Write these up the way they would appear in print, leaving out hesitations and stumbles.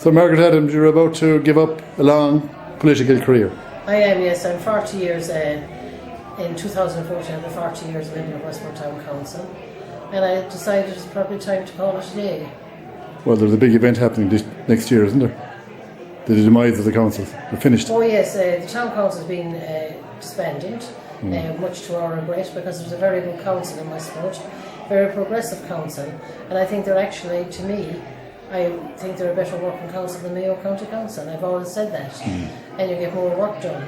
So Margaret Adams, you're about to give up a long political career. I am, yes. I'm 40 years, in 2014 I'm 40 years member of Westport Town Council, and I decided it's probably time to call it a day. Well, there's a big event happening next year, isn't there? The demise of the council. They're finished. Oh yes, the Town Council has been disbanded, much to our regret, because there's a very good council in Westport, very progressive council, and I think they're actually, to me, I think they're a better working council than Mayo County Council. I've always said that, and you get more work done.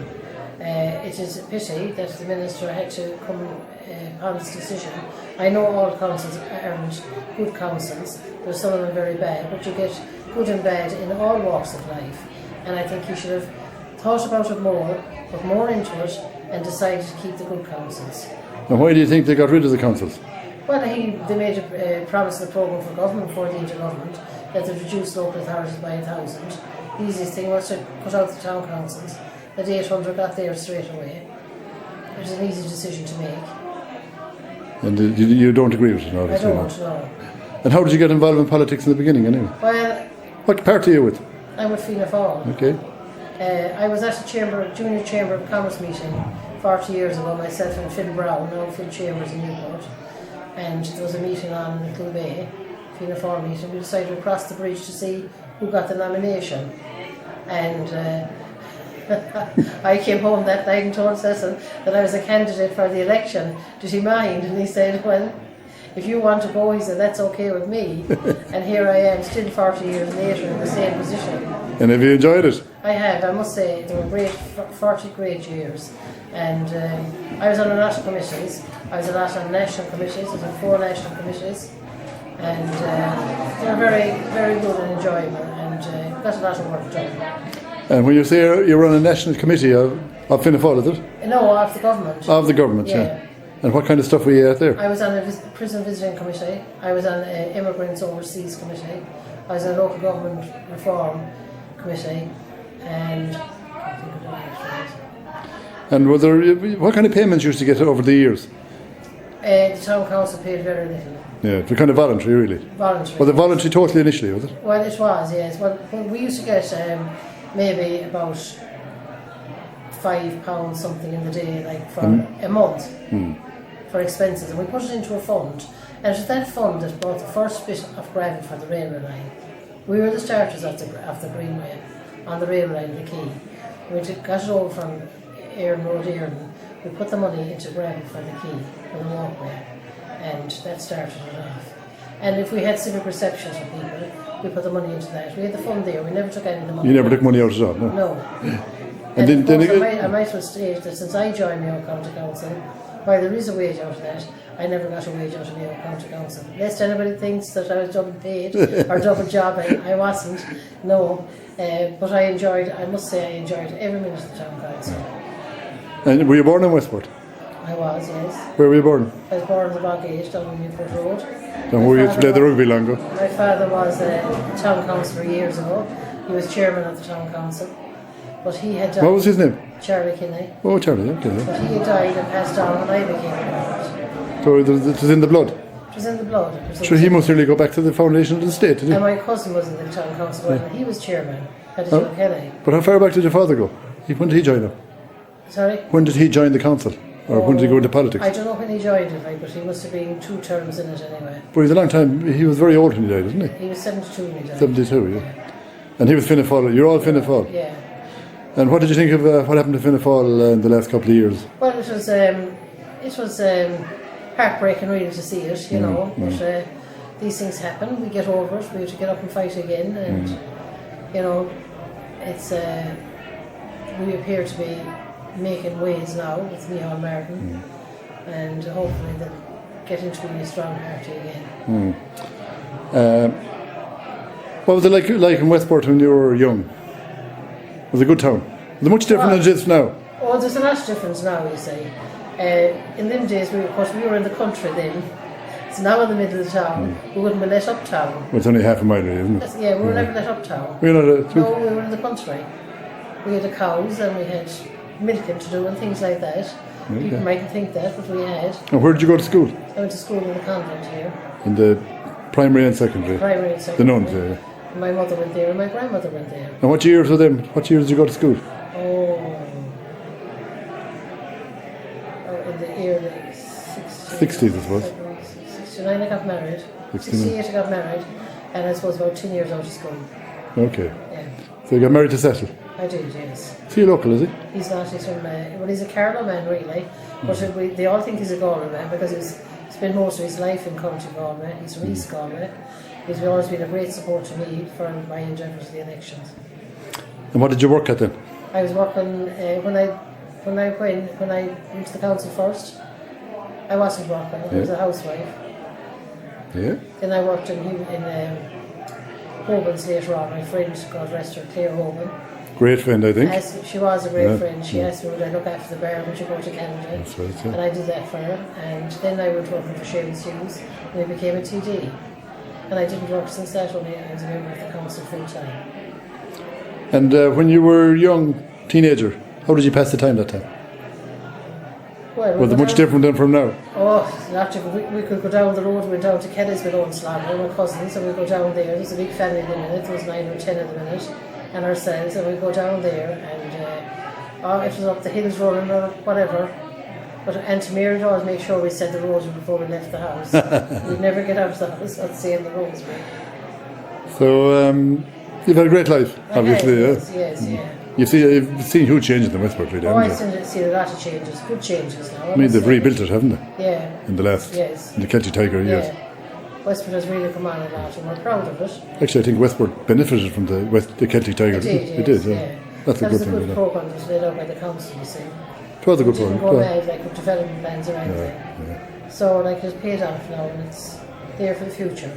It is a pity that the Minister had to come upon this decision. I know all councils aren't good councils, there's some of them very bad, but you get good and bad in all walks of life, and I think he should have thought about it more, put more into it, and decided to keep the good councils. And why do you think they got rid of the councils? Well, they made a promise in the programme for government before they entered government that they'd reduce local authorities by 1,000. The easiest thing was to put out the town councils. At 800 got there straight away. It was an easy decision to make. And you don't agree with it, obviously? I don't, no. And how did you get involved in politics in the beginning, anyway? Well, what party are you with? I'm with Fianna Fáil. Okay. I was at a junior chamber of commerce meeting 40 years ago, myself and Phil Brown, now Phil Chambers in Newport, and there was a meeting on in Quay, Fianna Fáil meeting. We decided to cross the bridge to see who got the nomination, and I came home that night and told Cecil that I was a candidate for the election. Did he mind? And he said, well, if you want to go, he said, that's okay with me. And here I am, still 40 years later in the same position. And have you enjoyed it? I have, I must say, they were great, 40 great years. And I was on a lot of committees. I was a lot on national committees, I was on 4 national committees. And they were very, very good and enjoyable, and got a lot of work done. And when you say you're on a national committee of Fianna Fáil, is it? No, of the government. Of the government, yeah. And what kind of stuff were you at there? I was on a prison visiting committee. I was on immigrants overseas committee. I was on a local government reform committee, and I think of that. And were there, what kind of payments you used to get over the years? The town council paid very little. Yeah, they're kind of voluntary, really. Voluntary. Well, the voluntary totally initially, was it? Well, it was, yes. Well, we used to get maybe about £5 something in the day, like for a month, for expenses, and we put it into a fund. And it was that fund that bought the first bit of gravel for the railway line. We were the starters of the Greenway on the railway line, the Quay. We got it over from Erin Road, Erin. We put the money into gravel for the Quay, for the walkway, and that started it off. And if we had civic receptions for people, we put the money into that. We had the fund there, we never took any of the money. You never took money out at all, no? No. And I might well state that since I joined Mayo County Council, while there is a wage out of that, I never got a wage out of Mayo County Council. Lest anybody thinks that I was double paid or double job, I wasn't, no. But I must say I enjoyed every minute of the town council. And were you born in Westport? I was, yes. Where were you born? I was born in the Boggate down in Newport Road. And where you used to play the rugby long ago? My father was a town councillor years ago. He was chairman of the town council. But he had died. What was his name? Charlie Kinney. Oh, Charlie, okay. But he had died and passed on when I became a So it was in the blood? It was in the blood. Sure, he must really go back to the foundation of the state, did he? And my cousin was in the town council and he was chairman, Joe Kelly. But how far back did your father go? When did he join up? Sorry? When did he join the council? Or when did he go into politics? I don't know when he joined it, but he must have been 2 terms in it anyway. But he's a long time, he was very old when he died, wasn't he? He was 72 when he died. 72, yeah. And he was Fianna Fáil, you're all Fianna Fáil? Yeah. And what did you think of what happened to Fianna Fáil in the last couple of years? Well, it was heartbreaking really to see it, you know, but these things happen, we get over it, we have to get up and fight again, and, you know, it's, we appear to be making ways now with Micheál Martin, and hopefully they'll get into being a strong party again. What was it like in Westport when you were young? It was a good town. Was it much different than it is now? Oh, there's a lot of difference now, you see. In them days, we were in the country then. It's now in the middle of the town. We wouldn't be let uptown. Well, it's only half a mile away, isn't it? Yeah, we were never let uptown. No, we were in the country. We had the cows and we had milking to do and things like that. Okay. People mightn't think that, but we had. And where did you go to school? I went to school in the convent here. In the primary and secondary? Primary and secondary. The nuns, yeah. My mother went there and my grandmother went there. And what years were them? What years did you go to school? In the early 60s, I suppose. 69 I got married. 68 I got married. And I suppose about 10 years out of school. Okay. Yeah. So you got married to settle? I did, yes. Is he local, is he? He's not, he's from, well, he's a Carlow man really, but they all think he's a Galway man because he's spent most of his life in County Galway. He's from East Galway. He's always been a great support to me for my endeavours in the elections. And what did you work at then? I was working, when I went to the council first, I wasn't working, I was a housewife. Yeah. Then I worked in Hogan's later on, my friend, God rest her, Claire Hogan. Great friend, I think. She was a great friend. She asked me would I look after the bar when she go to Canada. That's right, yeah. And I did that for her. And then I went working for Seamus Hughes and I became a TD. And I didn't work since that, only I was a member of the council full time. And when you were a young teenager, how did you pass the time that time? Well, Was it much different than from now? Oh, not different. We could go down the road, we went down to Kelly's with own Slaney, my cousins, and we go down there. There's a big family at the minute, there was 9 or 10 at the minute, and ourselves, and we go down there, and it was up the hills running or whatever. But and to me, always make sure we said the roads before we left the house. We'd never get out of the house without saying the roads. So you've had a great life, obviously. Yes, yeah. You've seen huge changes in Westport, really, Oh, I've haven't you? seen a lot of changes, good changes now. I mean, they've rebuilt it, haven't they? Yeah. In the last, in the Celtic Tiger years. Yeah. Westport has really come on a lot, and we're proud of it. Actually, I think Westport benefited from the Celtic Tiger. It did, yes, yeah. That's a good thing. That was a good programme that was laid out by the council, you see. It was a good Didn't programme. go mad like with development plans or anything. So like it's paid off now and it's there for the future.